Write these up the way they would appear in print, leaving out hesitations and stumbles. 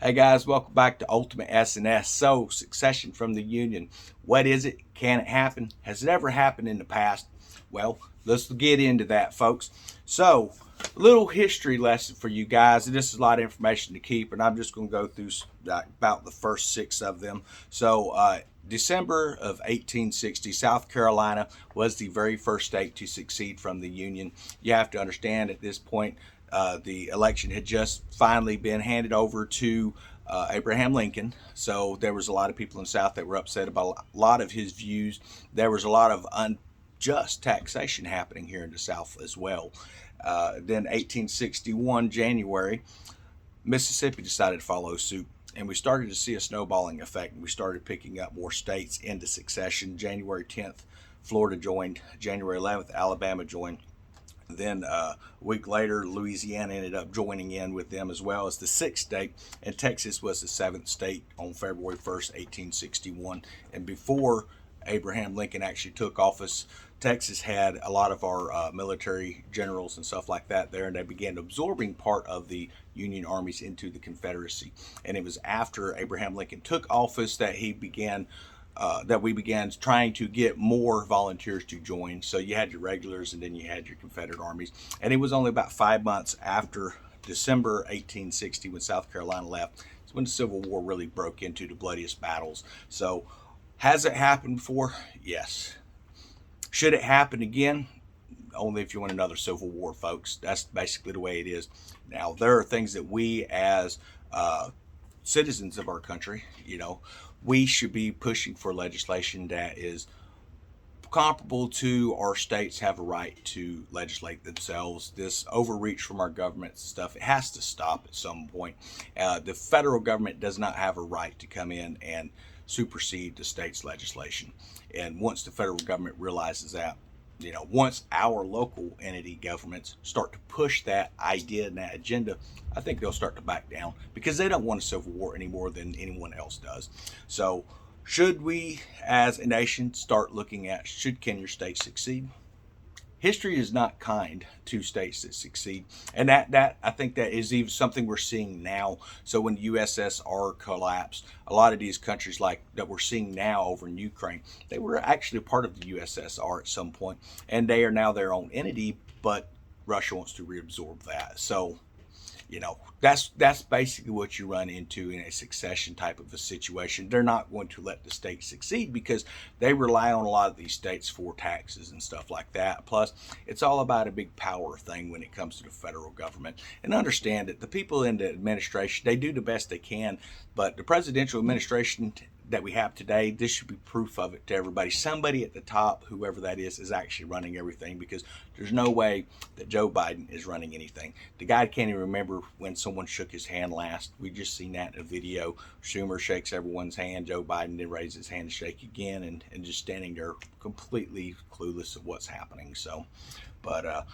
Hey guys, welcome back to Ultimate S&S. So, secession from the Union. What is it? Can it happen? Has it ever happened in the past? Well, let's get into that, folks. So, a little history lesson for you guys. And this is a lot of information to keep, and I'm just going to go through about the first six of them. So, December of 1860, South Carolina was the very first state to secede from the Union. You have to understand at this point, the election had just finally been handed over to Abraham Lincoln. So there was a lot of people in the South that were upset about a lot of his views. There was a lot of unjust taxation happening here in the South as well. Then 1861, January, Mississippi decided to follow suit. And we started to see a snowballing effect. We started picking up more states into secession. January 10th, Florida joined. January 11th, Alabama joined. Then a week later, Louisiana ended up joining in with them as well as the sixth state, and Texas was the seventh state on February 1st, 1861. And before Abraham Lincoln actually took office, Texas had a lot of our military generals and stuff like that there, and they began absorbing part of the Union armies into the Confederacy. And it was after Abraham Lincoln took office that we began trying to get more volunteers to join. So you had your regulars and then you had your Confederate armies. And it was only about 5 months after December 1860 when South Carolina left. It's when the Civil War really broke into the bloodiest battles. So has it happened before? Yes. Should it happen again? Only if you want another Civil War, folks. That's basically the way it is. Now, there are things that we as citizens of our country, we should be pushing for legislation that is comparable to our states have a right to legislate themselves. This overreach from our government stuff, it has to stop at some point. The federal government does not have a right to come in and supersede the state's legislation. And once the federal government realizes that, once our local entity governments start to push that idea and that agenda, I think they'll start to back down because they don't want a civil war any more than anyone else does. So should we as a nation start looking at, can your state succeed? History is not kind to states that succeed, and that I think that is even something we're seeing now. So when the USSR collapsed, a lot of these countries like that we're seeing now over in Ukraine, they were actually part of the USSR at some point, and they are now their own entity. But Russia wants to reabsorb that. So that's basically what you run into in a succession type of a situation. They're not going to let the state succeed because they rely on a lot of these states for taxes and stuff like that. Plus, it's all about a big power thing when it comes to the federal government. And understand that the people in the administration, they do the best they can, but the presidential administration that we have today, this should be proof of it to everybody. Somebody at the top, whoever that is actually running everything, because there's no way that Joe Biden is running anything. The guy can't even remember when someone shook his hand last. We just seen that in a video. Schumer shakes everyone's hand. Joe Biden then raises his hand to shake again, and just standing there completely clueless of what's happening. So, but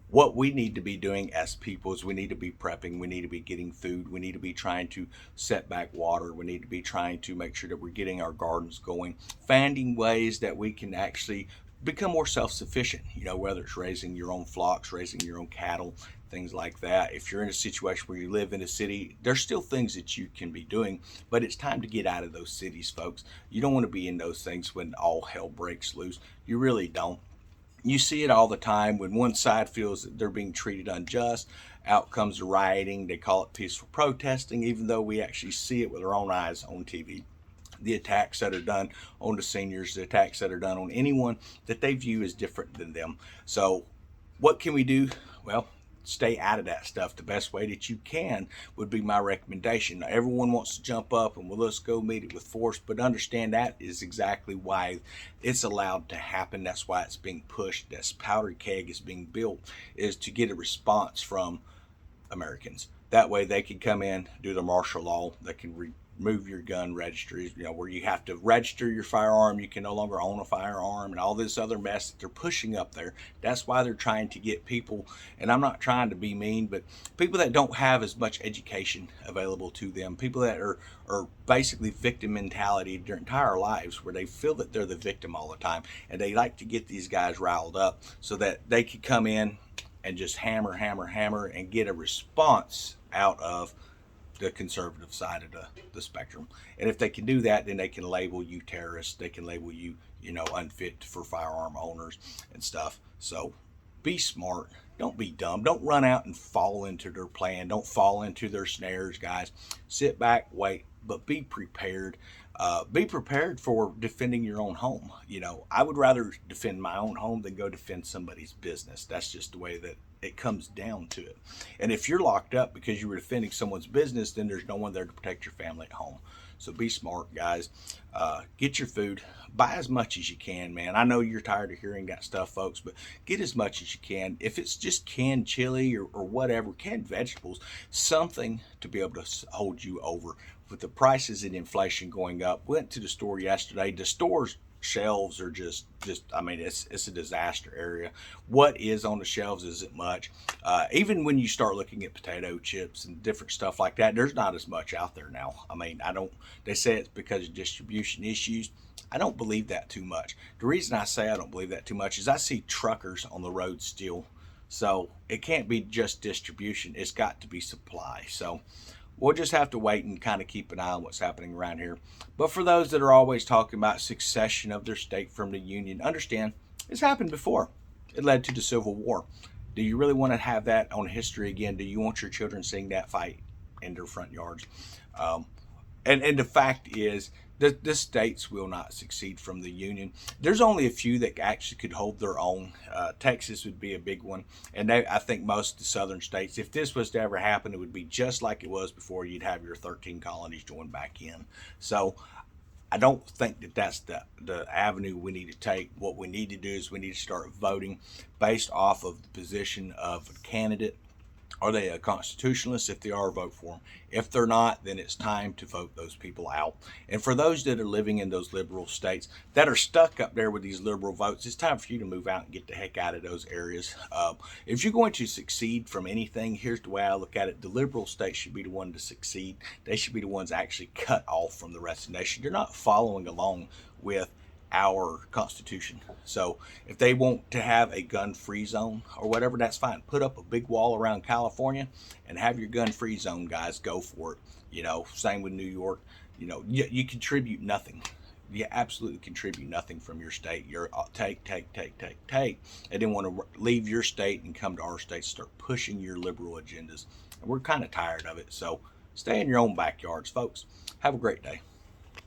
what we need to be doing as people is we need to be prepping, we need to be getting food, we need to be trying to set back water, we need to be trying to make sure that we're getting our gardens going, finding ways that we can actually become more self-sufficient, whether it's raising your own flocks, raising your own cattle, things like that. If you're in a situation where you live in a city, there's still things that you can be doing, but it's time to get out of those cities, folks. You don't want to be in those things when all hell breaks loose. You really don't. You see it all the time when one side feels that they're being treated unjust. Out comes the rioting. They call it peaceful protesting, even though we actually see it with our own eyes on TV. The attacks that are done on the seniors, the attacks that are done on anyone that they view as different than them. So what can we do? Well, stay out of that stuff. The best way that you can would be my recommendation. Now, everyone wants to jump up and, well, let's go meet it with force, but understand that is exactly why it's allowed to happen. That's why it's being pushed. This powder keg is being built, is to get a response from Americans. That way they can come in, do the martial law, they can remove your gun registries, where you have to register your firearm, you can no longer own a firearm, and all this other mess that they're pushing up there. That's why they're trying to get people, and I'm not trying to be mean, but people that don't have as much education available to them, people that are basically victim mentality their entire lives, where they feel that they're the victim all the time, and they like to get these guys riled up so that they could come in and just hammer and get a response out of the conservative side of the spectrum. And if they can do that, then they can label you terrorists. They can label you, unfit for firearm owners and stuff. So be smart. Don't be dumb. Don't run out and fall into their plan. Don't fall into their snares, guys. Sit back, wait, but be prepared. Be prepared for defending your own home. I would rather defend my own home than go defend somebody's business. That's just the way that it comes down to it. And if you're locked up because you were defending someone's business, then there's no one there to protect your family at home. So be smart, guys. Get your food. Buy as much as you can, man. I know you're tired of hearing that stuff, folks, but get as much as you can. If it's just canned chili or whatever, canned vegetables, something to be able to hold you over. With the prices and inflation going up, went to the store yesterday. The store's shelves are just I mean, it's a disaster area. What is on the shelves isn't much. Even when you start looking at potato chips and different stuff like that, there's not as much out there now. I mean, they say it's because of distribution issues. I don't believe that too much. The reason I say I don't believe that too much is I see truckers on the road still. So it can't be just distribution. It's got to be supply. So we'll just have to wait and kind of keep an eye on what's happening around here. But for those that are always talking about secession of their state from the Union, understand it's happened before. It led to the Civil War. Do you really want to have that on history again? Do you want your children seeing that fight in their front yards? And the fact is, the states will not succeed from the Union. There's only a few that actually could hold their own. Texas would be a big one. And I think most of the southern states, if this was to ever happen, it would be just like it was before. You'd have your 13 colonies join back in. So I don't think that that's the avenue we need to take. What we need to do is we need to start voting based off of the position of a candidate. Are they a constitutionalist? If they are, vote for them. If they're not, then it's time to vote those people out. And for those that are living in those liberal states that are stuck up there with these liberal votes, it's time for you to move out and get the heck out of those areas. If you're going to succeed from anything, here's the way I look at it. The liberal states should be the one to succeed. They should be the ones actually cut off from the rest of the nation. They're not following along with our Constitution. So if they want to have a gun-free zone or whatever, that's fine. Put up a big wall around California and have your gun-free zone, guys. Go for it. Same with New York. You contribute nothing. You absolutely contribute nothing from your state. You're take, and then want to leave your state and come to our state, start pushing your liberal agendas. And we're kind of tired of it. So stay in your own backyards, folks. Have a great day.